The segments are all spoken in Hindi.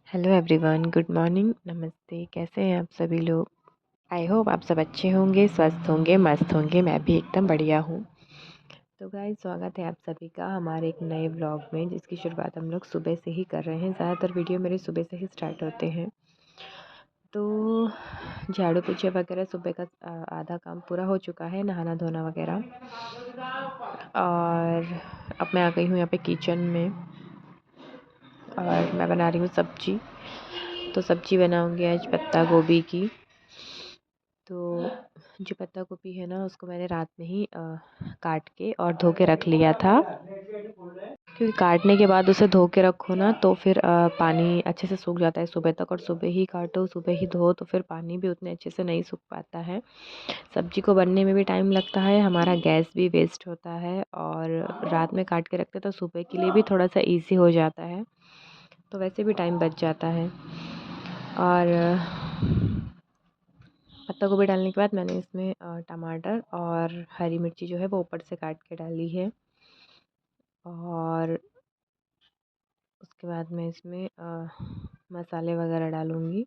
हेलो एवरीवन, गुड मॉर्निंग, नमस्ते। कैसे हैं आप सभी लोग? आई होप आप सब अच्छे होंगे, स्वस्थ होंगे, मस्त होंगे। मैं भी एकदम बढ़िया हूँ। तो गाइस, स्वागत है आप सभी का हमारे एक नए व्लॉग में, जिसकी शुरुआत हम लोग सुबह से ही कर रहे हैं। ज़्यादातर वीडियो मेरे सुबह से ही स्टार्ट होते हैं। तो झाड़ू पोछे वगैरह सुबह का आधा काम पूरा हो चुका है, नहाना धोना वगैरह। और अब मैं आ गई हूँ यहाँ पे किचन में और मैं बना रही हूँ सब्जी। तो सब्जी बनाऊंगी आज पत्ता गोभी की। तो जो पत्ता गोभी है ना, उसको मैंने रात में ही काट के और धो के रख लिया था। क्योंकि काटने के बाद उसे धो के रखो ना, तो फिर पानी अच्छे से सूख जाता है सुबह तक। और सुबह ही काटो, सुबह ही धो, तो फिर पानी भी उतने अच्छे से नहीं सूख पाता है। सब्जी को बनने में भी टाइम लगता है, हमारा गैस भी वेस्ट होता है। और रात में काट के रखते तो सुबह के लिए भी थोड़ा सा ईज़ी हो जाता है, तो वैसे भी टाइम बच जाता है। और पत्ता गोभी डालने के बाद मैंने इसमें टमाटर और हरी मिर्ची जो है वो ऊपर से काट के डाली है। और उसके बाद मैं इसमें मसाले वगैरह डालूँगी।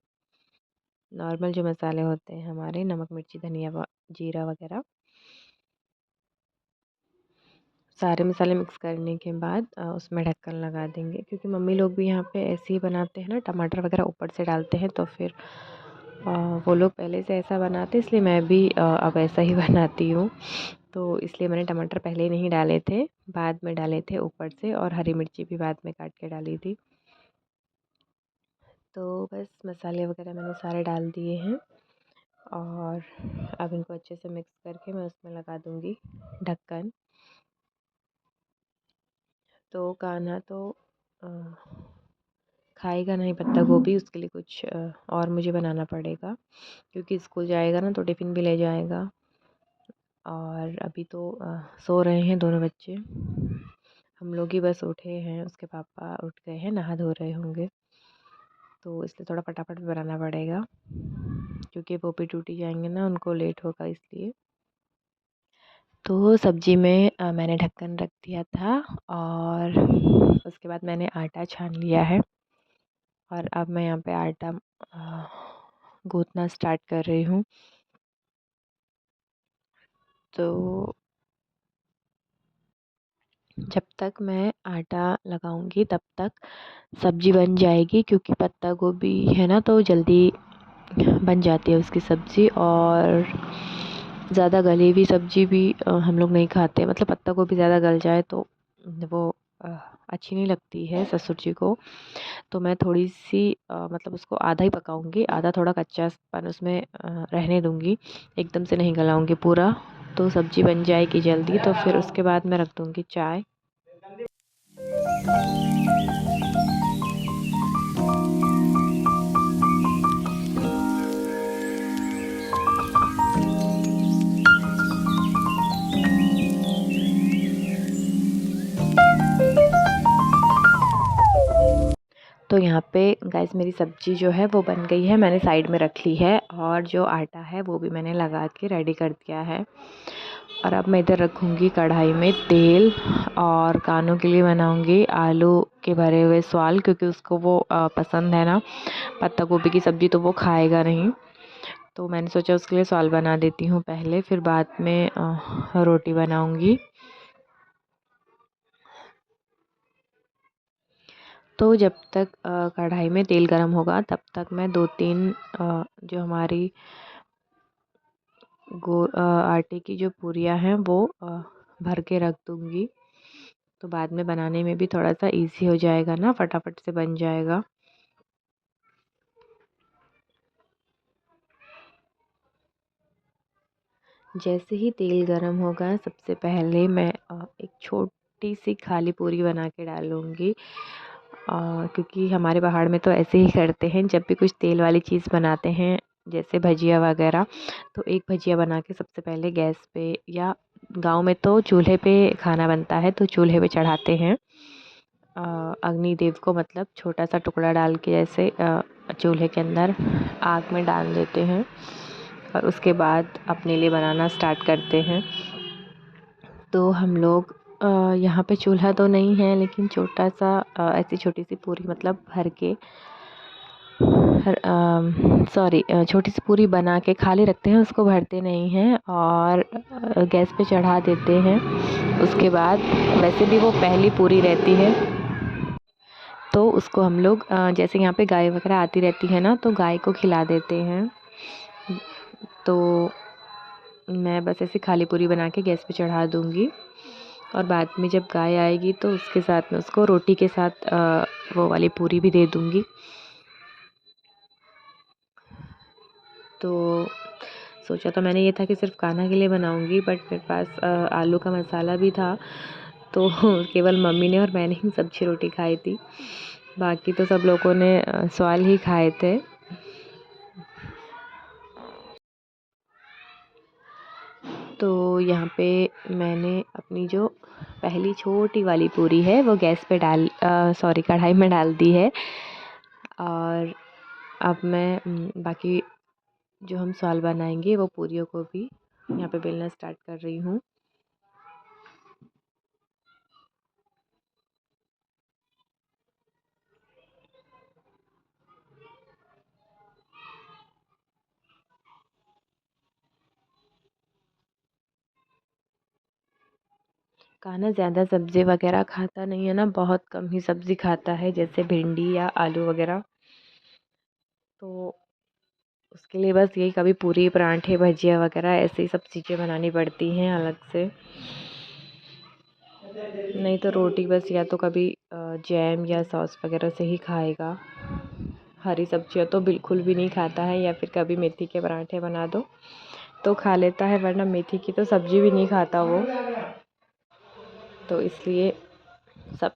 नॉर्मल जो मसाले होते हैं हमारे, नमक मिर्ची धनिया जीरा वगैरह, सारे मसाले मिक्स करने के बाद उसमें ढक्कन लगा देंगे। क्योंकि मम्मी लोग भी यहाँ पे ऐसे ही बनाते हैं ना, टमाटर वगैरह ऊपर से डालते हैं। तो फिर वो लोग पहले से ऐसा बनाते, इसलिए मैं भी अब ऐसा ही बनाती हूँ। तो इसलिए मैंने टमाटर पहले ही नहीं डाले थे, बाद में डाले थे ऊपर से। और हरी मिर्ची भी बाद में काट के डाली थी। तो बस मसाले वगैरह मैंने सारे डाल दिए हैं। और अब इनको अच्छे से मिक्स करके मैं उसमें लगा दूँगी ढक्कन। तो कान्हा तो अ, खाएगा नहीं पत्ता गोभी, उसके लिए कुछ और मुझे बनाना पड़ेगा। क्योंकि स्कूल जाएगा ना, तो टिफ़िन भी ले जाएगा। और अभी तो सो रहे हैं दोनों बच्चे। हम लोग ही बस उठे हैं, उसके पापा उठ गए हैं, नहा धो रहे होंगे। तो इसलिए थोड़ा फटाफट भी बनाना पड़ेगा, क्योंकि वो भी ड्यूटी जाएंगे ना, उनको लेट होगा इसलिए। तो सब्जी में मैंने ढक्कन रख दिया था। और उसके बाद मैंने आटा छान लिया है। और अब मैं यहाँ पे आटा गूँथना स्टार्ट कर रही हूँ। तो जब तक मैं आटा लगाऊंगी तब तक सब्ज़ी बन जाएगी। क्योंकि पत्ता गोभी है ना, तो जल्दी बन जाती है उसकी सब्ज़ी। और ज़्यादा गली हुई सब्ज़ी भी हम लोग नहीं खाते। मतलब पत्ता गोभी ज़्यादा गल जाए तो वो अ, अच्छी नहीं लगती है ससुर जी को। तो मैं थोड़ी सी मतलब उसको आधा ही पकाऊंगी, आधा थोड़ा कच्चापन उसमें रहने दूंगी, एकदम से नहीं गलाऊंगी पूरा। तो सब्ज़ी बन जाएगी जल्दी। तो फिर उसके बाद मैं रख दूंगी चाय। तो यहाँ पे गाइस मेरी सब्ज़ी जो है वो बन गई है, मैंने साइड में रख ली है। और जो आटा है वो भी मैंने लगा के रेडी कर दिया है। और अब मैं इधर रखूँगी कढ़ाई में तेल। और कानों के लिए बनाऊँगी आलू के भरे हुए स्वाल, क्योंकि उसको वो पसंद है ना, पत्ता गोभी की सब्ज़ी तो वो खाएगा नहीं। तो मैंने सोचा उसके लिए स्वाल बना देती हूँ पहले, फिर बाद में रोटी बनाऊँगी। तो जब तक कढ़ाई में तेल गरम होगा तब तक मैं 2-3 जो हमारी आटे की जो पूरियाँ हैं वो भर के रख दूँगी। तो बाद में बनाने में भी थोड़ा सा इजी हो जाएगा ना, फटाफट से बन जाएगा। जैसे ही तेल गरम होगा, सबसे पहले मैं एक छोटी सी खाली पूरी बना के डालूँगी। क्योंकि हमारे पहाड़ में तो ऐसे ही करते हैं, जब भी कुछ तेल वाली चीज़ बनाते हैं जैसे भजिया वगैरह, तो एक भजिया बना के सबसे पहले गैस पे, या गांव में तो चूल्हे पे खाना बनता है तो चूल्हे पे चढ़ाते हैं अग्निदेव को। मतलब छोटा सा टुकड़ा डाल के ऐसे चूल्हे के अंदर आग में डाल देते हैं। और उसके बाद अपने लिए बनाना स्टार्ट करते हैं। तो हम लोग यहाँ पे चूल्हा तो नहीं है, लेकिन छोटा सा ऐसी छोटी सी पूरी मतलब भर के सॉरी छोटी सी पूरी बना के खाली रखते हैं, उसको भरते नहीं हैं और गैस पे चढ़ा देते हैं। उसके बाद वैसे भी वो पहली पूरी रहती है, तो उसको हम लोग जैसे यहाँ पे गाय वगैरह आती रहती है ना, तो गाय को खिला देते हैं। तो मैं बस ऐसे खाली पूरी बना के गैस पे चढ़ा दूँगी और बाद में जब गाय आएगी तो उसके साथ में उसको रोटी के साथ वो वाली पूरी भी दे दूँगी। तो सोचा तो मैंने ये था कि सिर्फ कान्हा के लिए बनाऊँगी, बट मेरे पास आलू का मसाला भी था, तो केवल मम्मी ने और मैंने ही सब्जी रोटी खाई थी। बाकी तो सब लोगों ने स्वाल ही खाए थे। तो यहाँ पे मैंने अपनी जो पहली छोटी वाली पूरी है वो गैस पे कढ़ाई में डाल दी है और अब मैं बाकी जो हम स्वाल बनाएंगे वो पूरियों को भी यहाँ पे बेलना स्टार्ट कर रही हूँ। कान्हा ज़्यादा सब्ज़ी वगैरह खाता नहीं है ना, बहुत कम ही सब्ज़ी खाता है, जैसे भिंडी या आलू वगैरह। तो उसके लिए बस यही कभी पूरी, पराठे, भजिया वगैरह ऐसे ही सब चीज़ें बनानी पड़ती हैं अलग से। नहीं तो रोटी बस या तो कभी जैम या सॉस वगैरह से ही खाएगा। हरी सब्जियाँ तो बिल्कुल भी नहीं खाता है, या फिर कभी मेथी के पराठे बना दो तो खा लेता है, वरना मेथी की तो सब्ज़ी भी नहीं खाता वो। तो इसलिए सब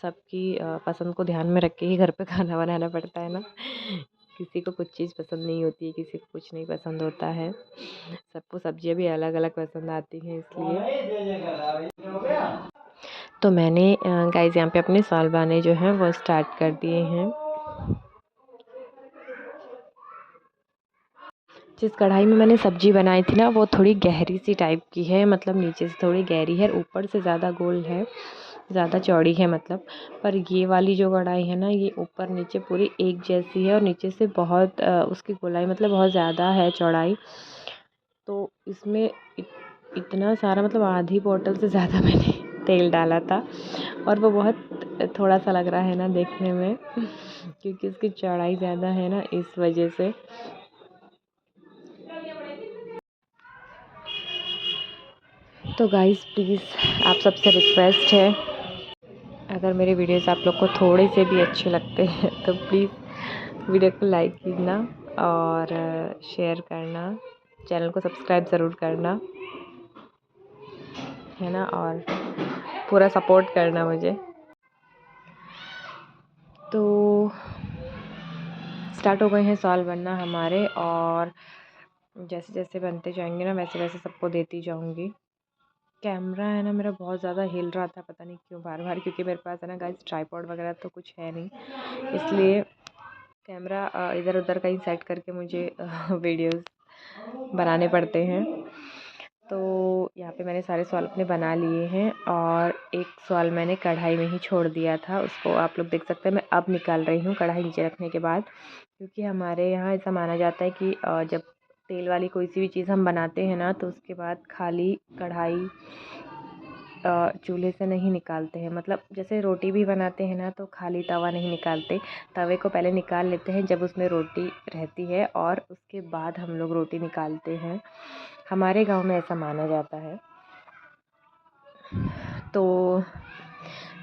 सबकी पसंद को ध्यान में रख के ही घर पे खाना बनाना पड़ता है ना। किसी को कुछ चीज़ पसंद नहीं होती है, किसी को कुछ नहीं पसंद होता है, सबको सब्जियां भी अलग अलग पसंद आती हैं, इसलिए। तो मैंने गाइस यहाँ पे अपने सालबाने जो हैं वो स्टार्ट कर दिए हैं। जिस कढ़ाई में मैंने सब्ज़ी बनाई थी ना, वो थोड़ी गहरी सी टाइप की है, मतलब नीचे से थोड़ी गहरी है, ऊपर से ज़्यादा गोल है, ज़्यादा चौड़ी है मतलब। पर ये वाली जो कढ़ाई है ना, ये ऊपर नीचे पूरी एक जैसी है और नीचे से बहुत उसकी गोलाई मतलब बहुत ज़्यादा है चौड़ाई। तो इसमें इतना सारा मतलब आधी बोतल से ज़्यादा मैंने तेल डाला था और वो बहुत थोड़ा सा लग रहा है ना देखने में, क्योंकि इसकी चौड़ाई ज़्यादा है ना, इस वजह से। तो गाइस प्लीज़ आप सबसे रिक्वेस्ट है, अगर मेरे वीडियोस आप लोग को थोड़े से भी अच्छे लगते हैं तो प्लीज़ वीडियो को लाइक करना और शेयर करना, चैनल को सब्सक्राइब ज़रूर करना, है ना, और पूरा सपोर्ट करना मुझे। तो स्टार्ट हो गए हैं सॉल बनना हमारे, और जैसे जैसे बनते जाएंगे ना वैसे वैसे सबको देती जाऊंगी। कैमरा है ना मेरा बहुत ज़्यादा हिल रहा था, पता नहीं क्यों बार बार, क्योंकि मेरे पास है ना गाइस ट्राइपॉड वगैरह तो कुछ है नहीं, इसलिए कैमरा इधर उधर कहीं सेट करके मुझे वीडियोस बनाने पड़ते हैं। तो यहाँ पे मैंने सारे सवाल अपने बना लिए हैं और एक सवाल मैंने कढ़ाई में ही छोड़ दिया था, उसको आप लोग देख सकते हैं। मैं अब निकाल रही हूँ कढ़ाई नीचे रखने के बाद, क्योंकि हमारे यहाँ ऐसा माना जाता है कि जब तेल वाली कोई सी भी चीज़ हम बनाते हैं ना, तो उसके बाद खाली कढ़ाई चूल्हे से नहीं निकालते हैं। मतलब जैसे रोटी भी बनाते हैं ना, तो खाली तवा नहीं निकालते, तवे को पहले निकाल लेते हैं जब उसमें रोटी रहती है, और उसके बाद हम लोग रोटी निकालते हैं। हमारे गांव में ऐसा माना जाता है। तो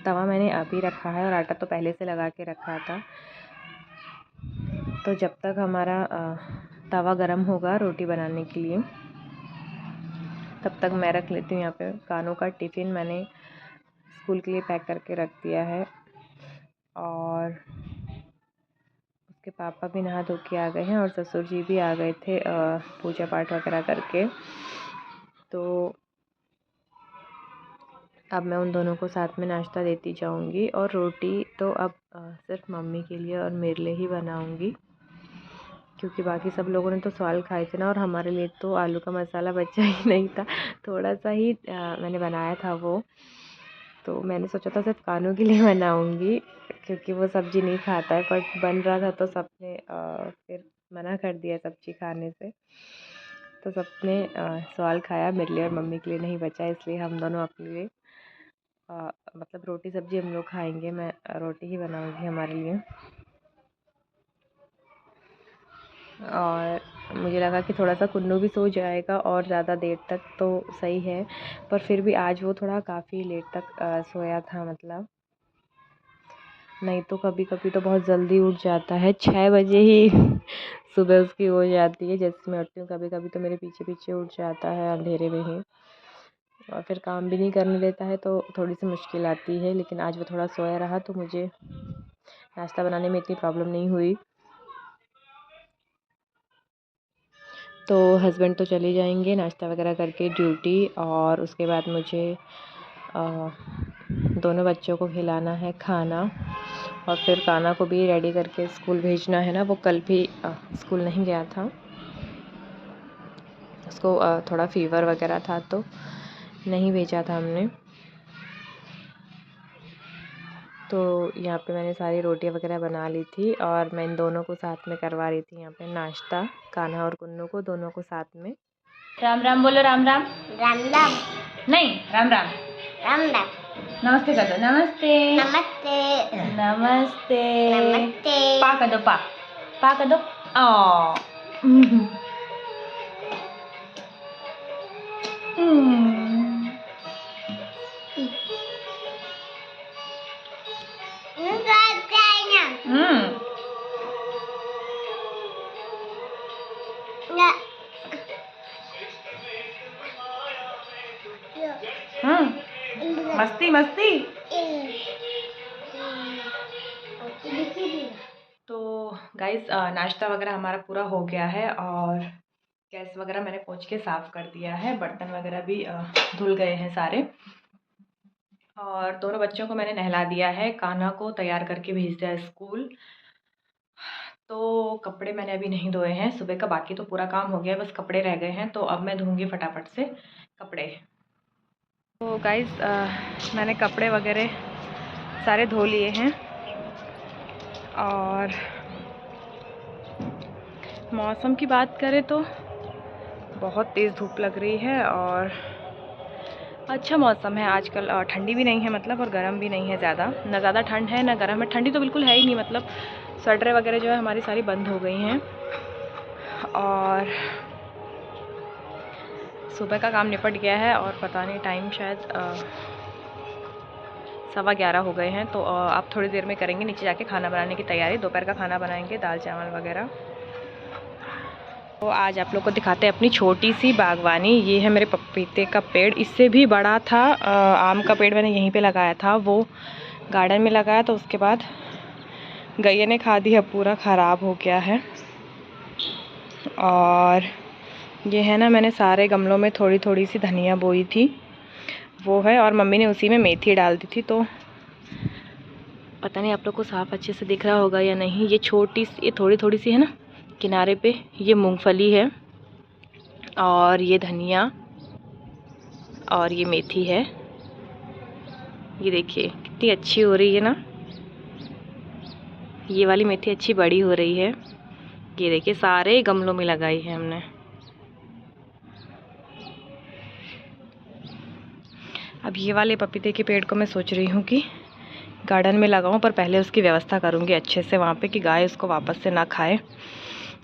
तवा मैंने अभी रखा है और आटा तो पहले से लगा के रखा था। तो जब तक हमारा तवा गरम होगा रोटी बनाने के लिए, तब तक मैं रख लेती हूँ यहाँ पे कानों का टिफ़िन। मैंने स्कूल के लिए पैक करके रख दिया है, और उसके पापा भी नहा धो के आ गए हैं और ससुर जी भी आ गए थे पूजा पाठ वगैरह करके। तो अब मैं उन दोनों को साथ में नाश्ता देती जाऊंगी, और रोटी तो अब सिर्फ मम्मी के लिए और मेरे लिए ही बनाऊंगी, क्योंकि बाकी सब लोगों ने तो सवाल खाए थे ना, और हमारे लिए तो आलू का मसाला बचा ही नहीं था, थोड़ा सा ही मैंने बनाया था वो। तो मैंने सोचा था सिर्फ कानों के लिए बनाऊंगी, क्योंकि वो सब्ज़ी नहीं खाता है, बट बन रहा था तो सबने फिर मना कर दिया सब्ज़ी खाने से। तो सबने सवाल खाया, मेरे लिए और मम्मी के लिए नहीं बचा, इसलिए हम दोनों अपने लिए मतलब रोटी सब्ज़ी हम लोग खाएंगे। मैं रोटी ही बनाऊंगी हमारे लिए। और मुझे लगा कि थोड़ा सा कुन्नू भी सो जाएगा और ज़्यादा देर तक तो सही है, पर फिर भी आज वो थोड़ा काफ़ी लेट तक सोया था। मतलब नहीं तो कभी कभी तो बहुत जल्दी उठ जाता है, 6 बजे ही सुबह उसकी हो जाती है। जैसे मैं उठती हूँ कभी कभी तो मेरे पीछे पीछे उठ जाता है अंधेरे में ही, और फिर काम भी नहीं करने देता है तो थोड़ी सी मुश्किल आती है। लेकिन आज वो थोड़ा सोया रहा तो मुझे नाश्ता बनाने में इतनी प्रॉब्लम नहीं हुई। तो हस्बैंड तो चले जाएंगे नाश्ता वगैरह करके ड्यूटी, और उसके बाद मुझे दोनों बच्चों को खिलाना है खाना, और फिर काना को भी रेडी करके स्कूल भेजना है ना। वो कल भी स्कूल नहीं गया था, उसको थोड़ा फीवर वगैरह था तो नहीं भेजा था हमने। तो यहाँ पे मैंने सारी रोटियाँ वगैरह बना ली थी, और मैं इन दोनों को साथ में करवा रही थी यहाँ पे नाश्ता, कान्हा और कुन्नू को, दोनों को साथ में। राम राम बोलो, राम राम। राम राम नहीं, राम राम। राम राम। नमस्ते कर दो, नमस्ते नमस्ते नमस्ते। नमस्ते। पा कर दो, पा कर दो। ओ मस्ती मस्ती। तो गाइस नाश्ता वगैरह हमारा पूरा हो गया है, और गैस वगैरह मैंने पोंछ के साफ़ कर दिया है, बर्तन वगैरह भी धुल गए हैं सारे, और दोनों बच्चों को मैंने नहला दिया है, कान्हा को तैयार करके भेज दिया स्कूल। तो कपड़े मैंने अभी नहीं धोए हैं, सुबह का बाकी तो पूरा काम हो गया, बस कपड़े रह गए हैं, तो अब मैं धोऊंगी फटाफट से कपड़े। तो गाइस मैंने कपड़े वगैरह सारे धो लिए हैं, और मौसम की बात करें तो बहुत तेज़ धूप लग रही है, और अच्छा मौसम है आजकल। ठंडी भी नहीं है मतलब, और गर्म भी नहीं है ज़्यादा, ना ज़्यादा ठंड है ना गर्म है। ठंडी तो बिल्कुल है ही नहीं, मतलब स्वेटर वगैरह जो है हमारी सारी बंद हो गई हैं, और सुबह का काम निपट गया है, और पता नहीं टाइम शायद 11:15 हो गए हैं। तो आप थोड़ी देर में करेंगे नीचे जाके खाना बनाने की तैयारी, दोपहर का खाना बनाएंगे, दाल चावल वगैरह। तो आज आप लोग को दिखाते हैं अपनी छोटी सी बागवानी। ये है मेरे पपीते का पेड़, इससे भी बड़ा था आम का पेड़, मैंने यहीं पे लगाया था, वो गार्डन में लगाया, तो उसके बाद गैया ने खा दिया, पूरा ख़राब हो गया है। और ये है ना, मैंने सारे गमलों में थोड़ी थोड़ी सी धनिया बोई थी, वो है, और मम्मी ने उसी में मेथी डाल दी थी। तो पता नहीं आप लोग को साफ़ अच्छे से दिख रहा होगा या नहीं, ये छोटी सी, ये थोड़ी थोड़ी सी है ना किनारे पे, ये मूंगफली है, और ये धनिया, और ये मेथी है। ये देखिए कितनी अच्छी हो रही है ना, ये वाली मेथी अच्छी बड़ी हो रही है। ये देखिए सारे गमलों में लगाई है हमने। अब ये वाले पपीते के पेड़ को मैं सोच रही हूँ कि गार्डन में लगाऊं, पर पहले उसकी व्यवस्था करूँगी अच्छे से वहाँ पे, कि गाय उसको वापस से ना खाए,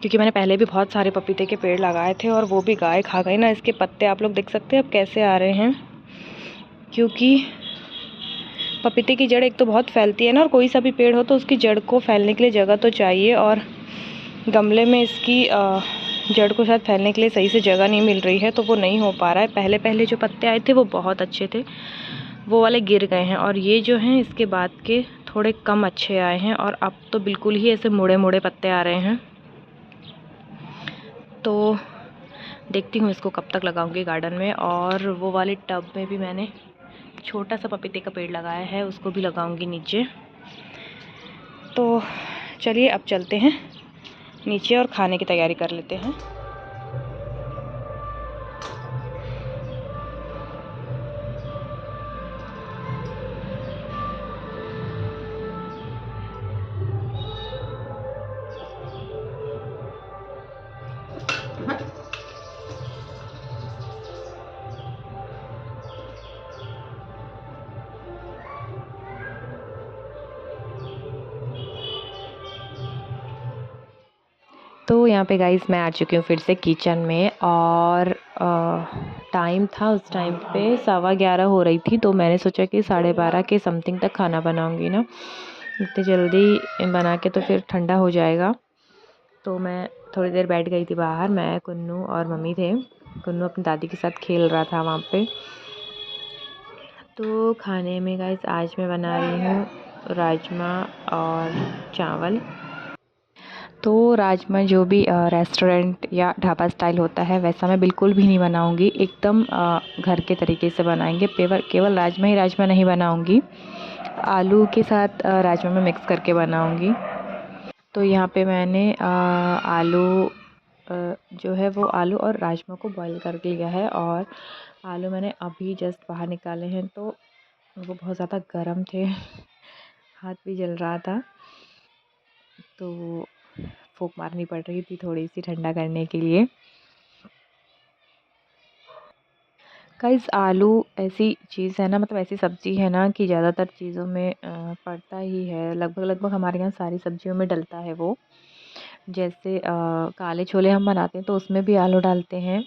क्योंकि मैंने पहले भी बहुत सारे पपीते के पेड़ लगाए थे, और वो भी गाय खा गई ना। इसके पत्ते आप लोग देख सकते हैं अब कैसे आ रहे हैं, क्योंकि पपीते की जड़ एक तो बहुत फैलती है ना, और कोई सा भी पेड़ हो तो उसकी जड़ को फैलने के लिए जगह तो चाहिए, और गमले में इसकी जड़ को शायद फैलने के लिए सही से जगह नहीं मिल रही है, तो वो नहीं हो पा रहा है। पहले पहले जो पत्ते आए थे वो बहुत अच्छे थे, वो वाले गिर गए हैं, और ये जो हैं इसके बाद के थोड़े कम अच्छे आए हैं, और अब तो बिल्कुल ही ऐसे मुड़े मुड़े पत्ते आ रहे हैं। तो देखती हूँ इसको कब तक लगाऊंगी गार्डन में। और वो वाले टब में भी मैंने छोटा सा पपीते का पेड़ लगाया है, उसको भी लगाऊंगी नीचे। तो चलिए अब चलते हैं नीचे और खाने की तैयारी कर लेते हैं। तो यहाँ पे गाइस मैं आ चुकी हूँ फिर से किचन में, और टाइम था उस टाइम पे 11:15 हो रही थी। तो मैंने सोचा कि 12:30 के समथिंग तक खाना बनाऊँगी ना, इतनी जल्दी बना के तो फिर ठंडा हो जाएगा। तो मैं थोड़ी देर बैठ गई थी बाहर, मैं, कुन्नू और मम्मी थे। कुन्नू अपनी दादी के साथ खेल रहा था वहाँ पे। तो खाने में गाइस आज मैं बना रही हूँ राजमा और चावल। तो राजमा जो भी रेस्टोरेंट या ढाबा स्टाइल होता है वैसा मैं बिल्कुल भी नहीं बनाऊँगी, एकदम घर के तरीके से बनाएंगे। केवल राजमा ही राजमा नहीं बनाऊँगी, आलू के साथ राजमा में मिक्स करके बनाऊँगी। तो यहाँ पे मैंने आलू जो है वो आलू और राजमा को बॉईल कर लिया है, और आलू मैंने अभी जस्ट बाहर निकाले हैं। तो वो बहुत ज़्यादा गर्म थे, हाथ भी जल रहा था, तो फूंक मारनी पड़ रही थी थोड़ी सी ठंडा करने के लिए। गाइस आलू ऐसी चीज़ है ना, मतलब ऐसी सब्ज़ी है ना कि ज़्यादातर चीज़ों में पड़ता ही है, लगभग लगभग हमारे यहाँ सारी सब्जियों में डलता है वो। जैसे काले छोले हम बनाते हैं तो उसमें भी आलू डालते हैं,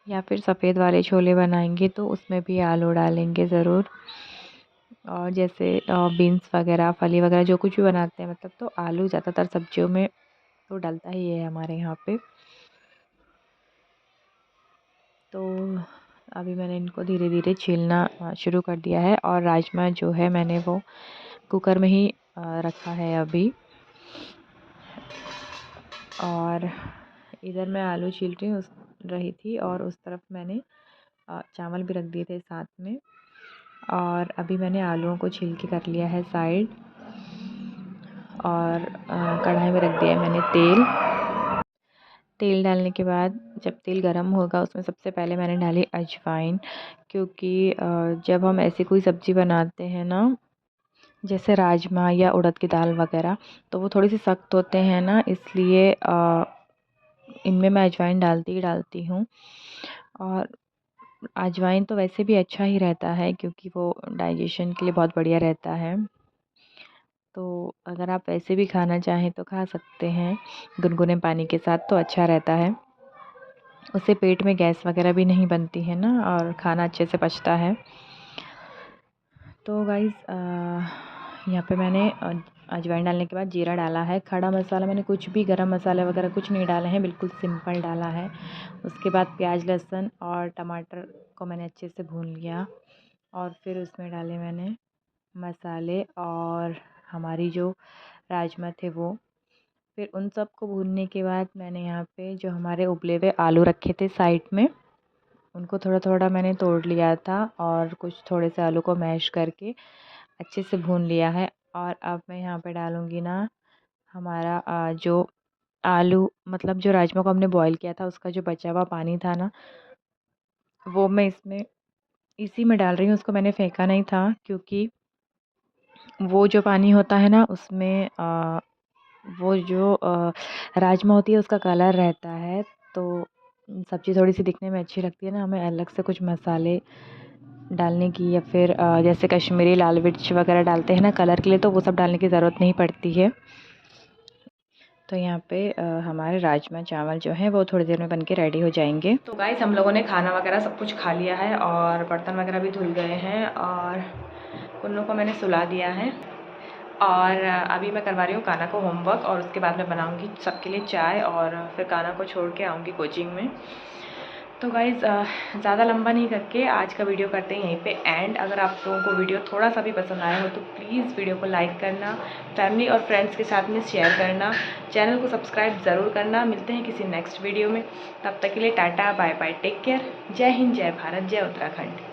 या फिर सफ़ेद वाले छोले बनाएंगे तो उसमें भी आलू डालेंगे ज़रूर। और जैसे बीन्स वगैरह, फली वगैरह जो कुछ भी बनाते हैं मतलब, तो आलू ज़्यादातर सब्जियों में तो डलता ही है हमारे यहाँ पे। तो अभी मैंने इनको धीरे धीरे छीलना शुरू कर दिया है, और राजमा जो है मैंने वो कुकर में ही रखा है अभी। और इधर मैं आलू छील रही थी, और उस तरफ मैंने चावल भी रख दिए थे साथ में। और अभी मैंने आलूओं को छील के कर लिया है साइड, और कढ़ाई में रख दिया है मैंने तेल। तेल डालने के बाद जब तेल गरम होगा उसमें सबसे पहले मैंने डाली अजवाइन, क्योंकि जब हम ऐसी कोई सब्ज़ी बनाते हैं ना, जैसे राजमा या उड़द की दाल वगैरह, तो वो थोड़ी सी सख्त होते हैं ना, इसलिए इनमें मैं अजवाइन डालती ही डालती हूँ। और अजवाइन तो वैसे भी अच्छा ही रहता है, क्योंकि वो डाइजेशन के लिए बहुत बढ़िया रहता है। तो अगर आप वैसे भी खाना चाहें तो खा सकते हैं गुनगुने पानी के साथ, तो अच्छा रहता है। उससे पेट में गैस वगैरह भी नहीं बनती है ना, और खाना अच्छे से पचता है। तो गाइज़ यहाँ पे मैंने अजवाइन डालने के बाद जीरा डाला है। खड़ा मसाला मैंने कुछ भी, गरम मसाले वगैरह कुछ नहीं डाले हैं, बिल्कुल सिंपल डाला है। उसके बाद प्याज, लहसुन और टमाटर को मैंने अच्छे से भून लिया, और फिर उसमें डाले मैंने मसाले और हमारी जो राजमा थे वो। फिर उन सब को भूनने के बाद मैंने यहाँ पे जो हमारे उबले हुए आलू रखे थे साइड में, उनको थोड़ा थोड़ा मैंने तोड़ लिया था, और कुछ थोड़े से आलू को मैश करके अच्छे से भून लिया है। और अब मैं यहाँ पे डालूँगी ना हमारा जो आलू, मतलब जो राजमा को हमने बॉईल किया था उसका जो बचा हुआ पानी था ना, वो मैं इसी में डाल रही हूँ। उसको मैंने फेंका नहीं था, क्योंकि वो जो पानी होता है ना उसमें वो जो राजमा होती है उसका कलर रहता है, तो सब्ज़ी थोड़ी सी दिखने में अच्छी लगती है ना, हमें अलग से कुछ मसाले डालने की, या फिर जैसे कश्मीरी लाल मिर्च वगैरह डालते हैं ना कलर के लिए, तो वो सब डालने की ज़रूरत नहीं पड़ती है। तो यहाँ पे हमारे राजमा चावल जो हैं वो थोड़ी देर में बनके रेडी हो जाएंगे। तो गाइस हम लोगों ने खाना वगैरह सब कुछ खा लिया है, और बर्तन वगैरह भी धुल गए हैं, और कुन्नू को मैंने सुला दिया है। और अभी मैं करवा रही हूँ काना को होमवर्क, और उसके बाद मैं बनाऊँगी सबके लिए चाय, और फिर काना को छोड़ के आऊँगी कोचिंग में। तो गाइज़ ज़्यादा लंबा नहीं करके आज का वीडियो करते हैं यहीं पे एंड। अगर आप लोगों को वीडियो थोड़ा सा भी पसंद आया हो तो प्लीज़ वीडियो को लाइक करना, फैमिली और फ्रेंड्स के साथ में शेयर करना, चैनल को सब्सक्राइब ज़रूर करना। मिलते हैं किसी नेक्स्ट वीडियो में, तब तक के लिए tata bye bye, take care, जय हिंद, जय भारत, जय उत्तराखंड।